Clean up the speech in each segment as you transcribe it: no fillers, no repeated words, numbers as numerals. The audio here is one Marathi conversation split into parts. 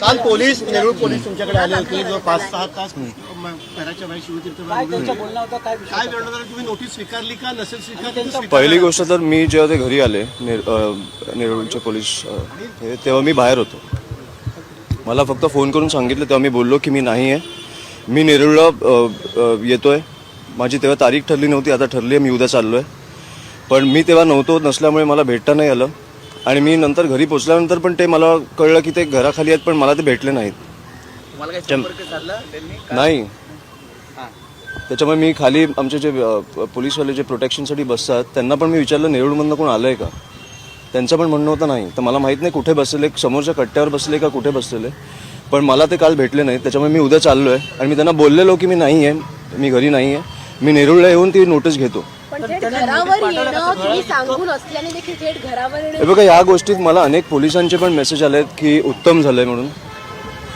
काल पोलीस नेरूळ पोलीस तुमच्याकडे आले होते जो 5-6 तास घराच्या बाहेर शिवतीर्थला काय करणार तुम्ही नोटीस स्वीकारली का नसेल स्वीकारली? पहिली गोष्ट तर मी जेव्हा ते घरी आले नेरूळचे पोलीस तेव्हा मी बाहेर होतो. मला फक्त फोन करून सांगितलं तेव्हा मी बोललो की मी नाही आहे, मी नेरूळला येतोय. माझी तेव्हा तारीख ठरली नव्हती, आता ठरली आहे, मी उद्या चाललो आहे. पण मी तेव्हा नसल्यामुळे मला भेटता नाही आलं. आणि मी नंतर घरी पोचल्यानंतर पण ते मला कळलं की ते घराखाली आहेत, पण मला ते भेटले नाहीत. नाही, त्याच्यामुळे मी खाली आमचे जे पोलीसवाले जे प्रोटेक्शनसाठी बसतात त्यांना पण मी विचारलं नेरूळमधनं कोण आलंय का. त्यांचं पण म्हणणं होतं नाही. तर मला माहीत नाही कुठे बसलेले, समोरच्या कट्ट्यावर बसले का कुठे बसलेले, पण मला ते काल भेटले नाहीत. त्याच्यामुळे मी उद्या चाललो आहे. आणि मी त्यांना बोललेलो की मी नाही आहे, मी घरी नाही आहे, मी नेरूळला येऊन ती नोटीस घेतो. हे बघा, या गोष्टीत मला अनेक पोलिसांचे पण मेसेज आलेत की उत्तम झालंय म्हणून.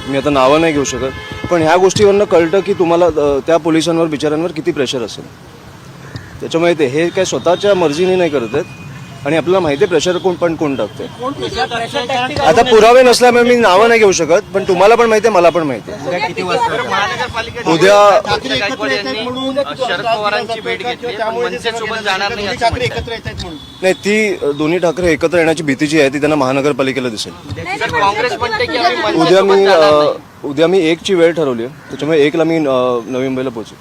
मी आता नावं नाही घेऊ शकत, पण ह्या गोष्टीवरनं कळतं की तुम्हाला त्या पोलिसांवर बिचाऱ्यांवर किती प्रेशर असेल. त्याच्यामुळे ते हे काय स्वतःच्या मर्जीने नाही करत आहेत. आणि आपल्याला माहिती आहे प्रेशर कोण टाकते. आता पुरावे नसल्यामुळे मी नावं नाही घेऊ शकत, पण तुम्हाला पण माहिती आहे, मला पण माहिती आहे. उद्या शरद पवारांची भेट घेतली, मनसेसोबत जाणार नाही, ती दोन्ही ठाकरे एकत्र येण्याची भीती जी आहे ती त्यांना महानगरपालिकेला दिसेल. काँग्रेस म्हणते की उद्या मी 1ची वेळ ठरवली आहे, त्याच्यामुळे 1ला मी नवी मुंबईला पोहोचेल.